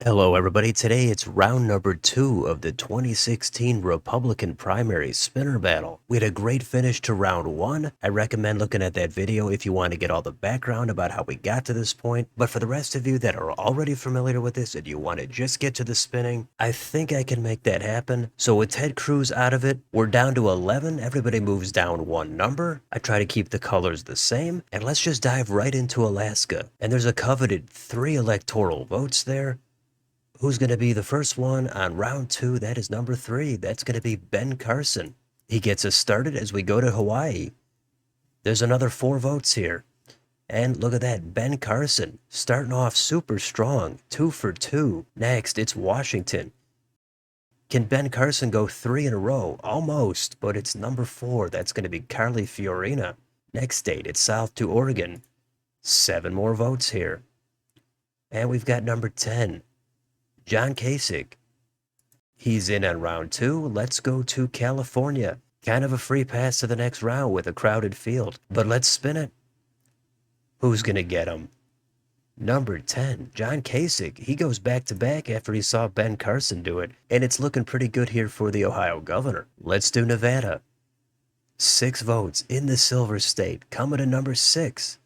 Hello, everybody. Today it's round number 2 of the 2016 Republican primary spinner battle. We had a great finish to round 1. I recommend looking at that video if you want to get all the background about how we got to this point. But for the rest of you that are already familiar with this and you want to just get to the spinning, I think I can make that happen. So with Ted Cruz out of it, we're down to 11. Everybody moves down one number. I try to keep the colors the same. And let's just dive right into Alaska. And there's a coveted 3 electoral votes there. Who's going to be the first one on round 2? That is number 3. That's going to be Ben Carson. He gets us started as we go to Hawaii. There's another 4 votes here. And look at that, Ben Carson starting off super strong, 2 for 2. Next, it's Washington. Can Ben Carson go 3 in a row? Almost, but it's number 4. That's going to be Carly Fiorina. Next state, it's south to Oregon. 7 more votes here. And we've got number 10. John Kasich. He's in on round 2. Let's go to California. Kind of a free pass to the next round with a crowded field, but let's spin it. Who's going to get him? Number 10, John Kasich. He goes back to back after he saw Ben Carson do it, and it's looking pretty good here for the Ohio governor. Let's do Nevada. 6 votes in the Silver State. Coming to number 6,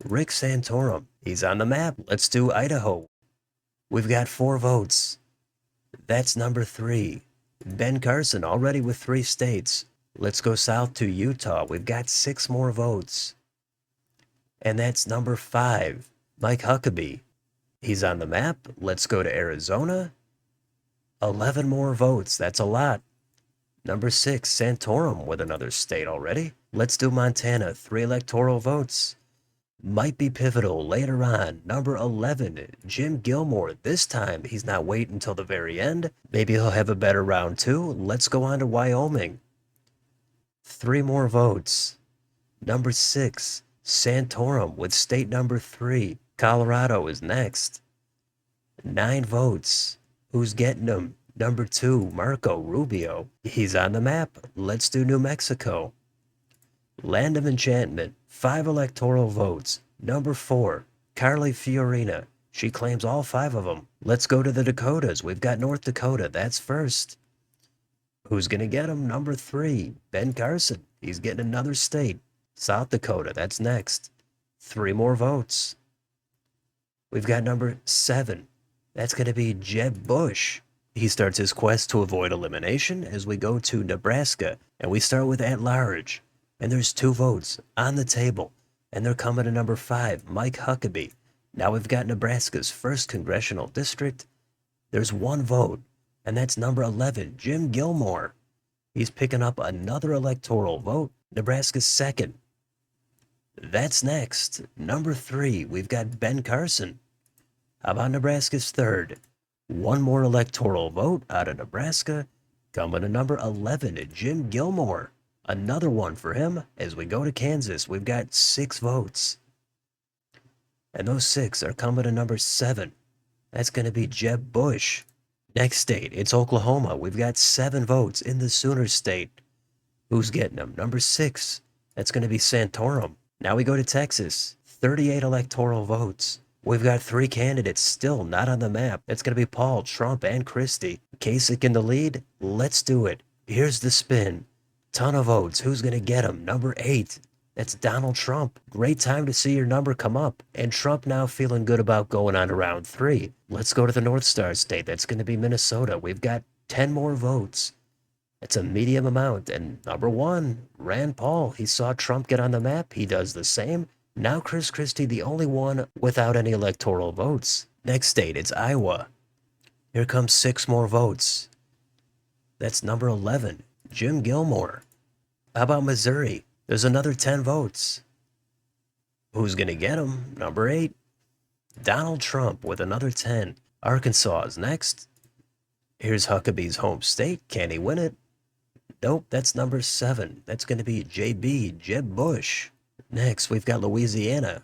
Rick Santorum. He's on the map. Let's do Idaho. We've got 4 votes. That's number 3. Ben Carson already with 3 states. Let's go south to Utah. We've got 6 more votes. And that's number 5. Mike Huckabee. He's on the map. Let's go to Arizona. 11 more votes. That's a lot. Number 6, Santorum with another state already. Let's do Montana. 3 electoral votes. Might be pivotal later on. Number 11, Jim Gilmore. This time, he's not waiting until the very end. Maybe he'll have a better round 2. Let's go on to Wyoming. 3 more votes. Number 6, Santorum with state number 3. Colorado is next. 9 votes. Who's getting them? Number 2, Marco Rubio. He's on the map. Let's do New Mexico. Land of Enchantment, 5 electoral votes. Number 4, Carly Fiorina. She claims all 5 of them. Let's go to the Dakotas. We've got North Dakota. That's first. Who's going to get him? Number 3, Ben Carson. He's getting another state. South Dakota. That's next. 3 more votes. We've got number 7. That's going to be Jeb Bush. He starts his quest to avoid elimination as we go to Nebraska. And we start with at-large. And there's 2 votes on the table, and they're coming to number 5, Mike Huckabee. Now we've got Nebraska's 1st congressional district. There's 1 vote, and that's number 11, Jim Gilmore. He's picking up another electoral vote, Nebraska's 2nd. That's next, number 3, we've got Ben Carson. How about Nebraska's 3rd? 1 more electoral vote out of Nebraska, coming to number 11, Jim Gilmore. Another one for him. As we go to Kansas, we've got 6 votes. And those 6 are coming to number 7. That's going to be Jeb Bush. Next state, it's Oklahoma. We've got 7 votes in the Sooner State. Who's getting them? Number 6. That's going to be Santorum. Now we go to Texas. 38 electoral votes. We've got 3 candidates still not on the map. That's going to be Paul, Trump, and Christie. Kasich in the lead. Let's do it. Here's the spin. Ton of votes. Who's going to get him? Number 8. That's Donald Trump. Great time to see your number come up. And Trump now feeling good about going on to round 3. Let's go to the North Star State. That's going to be Minnesota. We've got 10 more votes. It's a medium amount. And number 1, Rand Paul. He saw Trump get on the map. He does the same. Now Chris Christie, the only one without any electoral votes. Next state, it's Iowa. Here comes 6 more votes. That's number 11. Jim Gilmore. How about Missouri? There's another 10 votes. Who's going to get him? Number 8. Donald Trump with another 10. Arkansas is next. Here's Huckabee's home state. Can he win it? Nope, that's number 7. That's going to be Jeb Bush. Next, we've got Louisiana.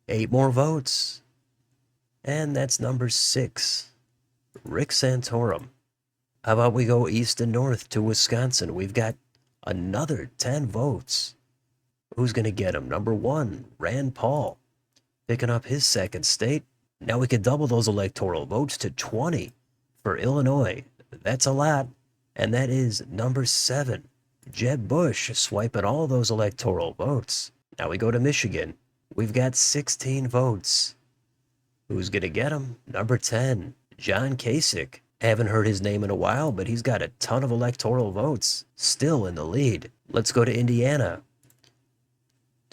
8 more votes. And that's number 6. Rick Santorum. How about we go east and north to Wisconsin? We've got another 10 votes. Who's going to get him? Number 1, Rand Paul. Picking up his 2nd state. Now we could double those electoral votes to 20 for Illinois. That's a lot. And that is number 7. Jeb Bush swiping all those electoral votes. Now we go to Michigan. We've got 16 votes. Who's going to get them? Number 10, John Kasich. Haven't heard his name in a while, but he's got a ton of electoral votes. Still in the lead. Let's go to Indiana.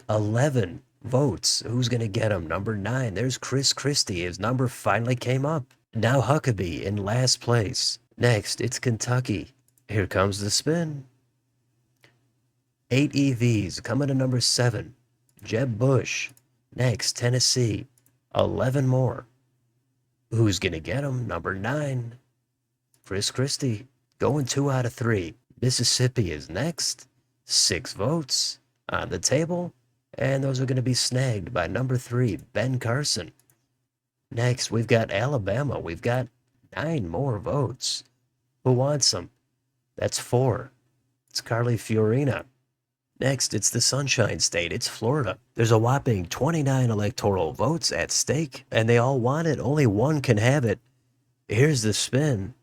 11 votes. Who's going to get him? Number 9. There's Chris Christie. His number finally came up. Now Huckabee in last place. Next, it's Kentucky. Here comes the spin. 8 EVs coming to number 7. Jeb Bush. Next, Tennessee. 11 more. Who's going to get him? Number 9. Chris Christie. Going 2 out of 3. Mississippi is next. 6 votes on the table. And those are going to be snagged by number 3, Ben Carson. Next, we've got Alabama. We've got 9 more votes. Who wants them? That's 4. It's Carly Fiorina. Next, it's the Sunshine State. It's Florida. There's a whopping 29 electoral votes at stake, and they all want it. Only one can have it. Here's the spin.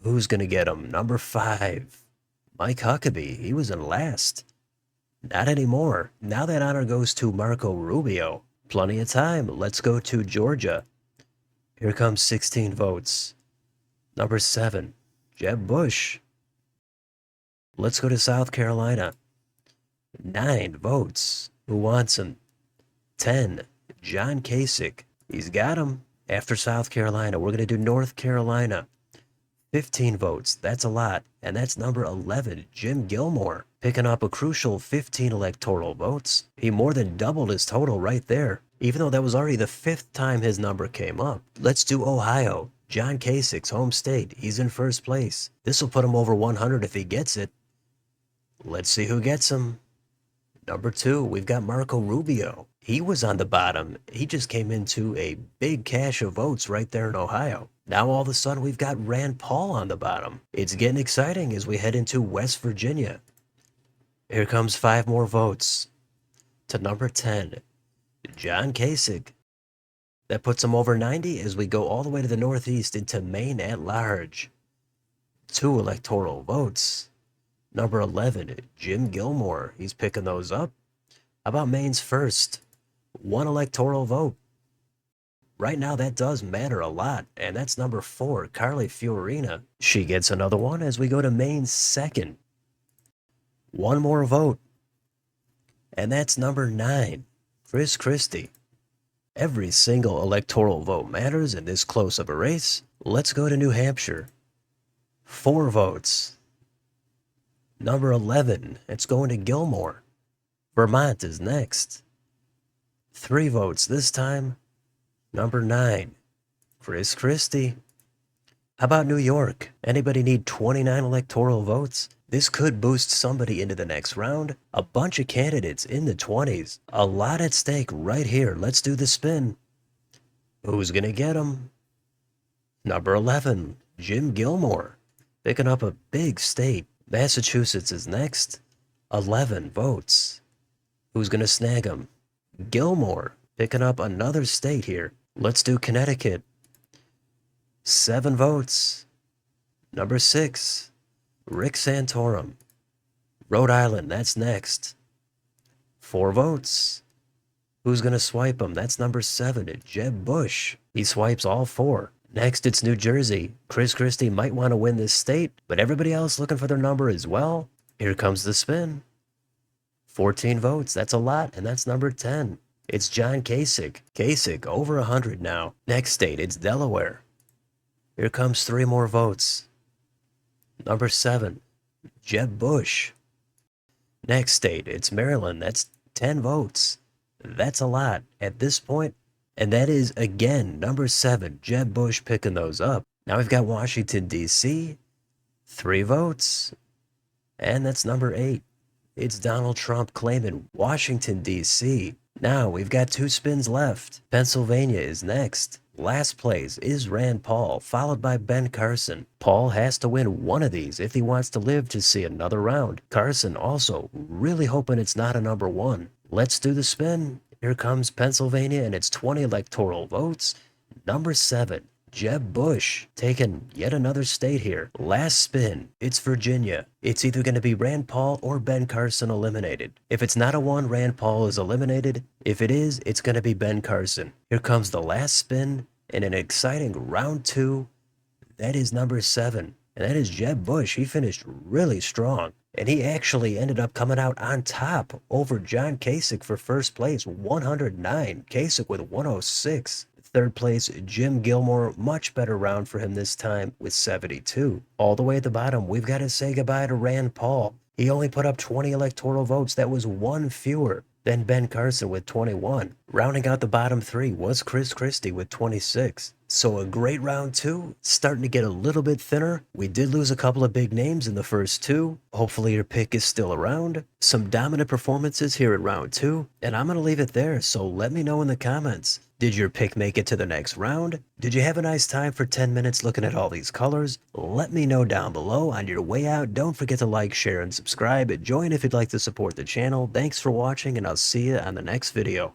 Who's going to get them? Number 5, Mike Huckabee. He was in last. Not anymore. Now that honor goes to Marco Rubio. Plenty of time. Let's go to Georgia. Here comes 16 votes. Number 7, Jeb Bush. Let's go to South Carolina. 9 votes. Who wants him? 10, John Kasich. He's got him. After South Carolina, we're going to do North Carolina. 15 votes. That's a lot. And that's number 11, Jim Gilmore, picking up a crucial 15 electoral votes. He more than doubled his total right there, even though that was already the 5th time his number came up. Let's do Ohio. John Kasich's home state. He's in first place. This will put him over 100 if he gets it. Let's see who gets him. Number 2, we've got Marco Rubio. He was on the bottom. He just came into a big cache of votes right there in Ohio. Now all of a sudden we've got Rand Paul on the bottom. It's getting exciting as we head into West Virginia. Here comes 5 more votes to number 10, John Kasich. That puts him over 90 as we go all the way to the northeast into Maine at large. 2 electoral votes. Number 11, Jim Gilmore. He's picking those up. How about Maine's first? 1 electoral vote. Right now, that does matter a lot, and that's number 4, Carly Fiorina. She gets another one as we go to Maine's second. 1 more vote. And that's number 9, Chris Christie. Every single electoral vote matters in this close of a race. Let's go to New Hampshire. 4 votes. Number 11, it's going to Gilmore. Vermont is next. 3 votes this time. Number 9, Chris Christie. How about New York? Anybody need 29 electoral votes? This could boost somebody into the next round. A bunch of candidates in the 20s. A lot at stake right here. Let's do the spin. Who's going to get them? Number 11, Jim Gilmore. Picking up a big state. Massachusetts is next. 11 votes. Who's going to snag them? Gilmore. Picking up another state here. Let's do Connecticut. 7 votes. Number 6, Rick Santorum. Rhode Island, that's next. 4 votes. Who's going to swipe them? That's number 7, Jeb Bush. He swipes all 4. Next, it's New Jersey. Chris Christie might want to win this state, but everybody else looking for their number as well. Here comes the spin. 14 votes. That's a lot, and that's number 10. It's John Kasich. Kasich, over 100 now. Next state, it's Delaware. Here comes 3 more votes. Number 7, Jeb Bush. Next state, it's Maryland. That's 10 votes. That's a lot at this point. And that is, again, number 7, Jeb Bush picking those up. Now we've got Washington, D.C., 3 votes. And that's number 8. It's Donald Trump claiming Washington, D.C. Now we've got 2 spins left. Pennsylvania is next. Last place is Rand Paul, followed by Ben Carson. Paul has to win one of these if he wants to live to see another round. Carson also really hoping it's not a number 1. Let's do the spin. Here comes Pennsylvania and its 20 electoral votes. Number 7. Jeb Bush, taking yet another state here. Last spin, it's Virginia. It's either going to be Rand Paul or Ben Carson eliminated. If it's not a 1, Rand Paul is eliminated. If it is, it's going to be Ben Carson. Here comes the last spin in an exciting round 2. That is number 7, and that is Jeb Bush. He finished really strong, and he actually ended up coming out on top over John Kasich for first place, 109. Kasich with 106. Third place, Jim Gilmore, much better round for him this time with 72. All the way at the bottom, we've got to say goodbye to Rand Paul. He only put up 20 electoral votes. That was 1 fewer than Ben Carson with 21. Rounding out the bottom 3 was Chris Christie with 26. So a great round 2, starting to get a little bit thinner. We did lose a couple of big names in the first 2. Hopefully your pick is still around. Some dominant performances here at round 2, and I'm going to leave it there, so let me know in the comments. Did your pick make it to the next round? Did you have a nice time for 10 minutes looking at all these colors? Let me know down below. On your way out, don't forget to like, share, and subscribe. Join if you'd like to support the channel. Thanks for watching, and I'll see you on the next video.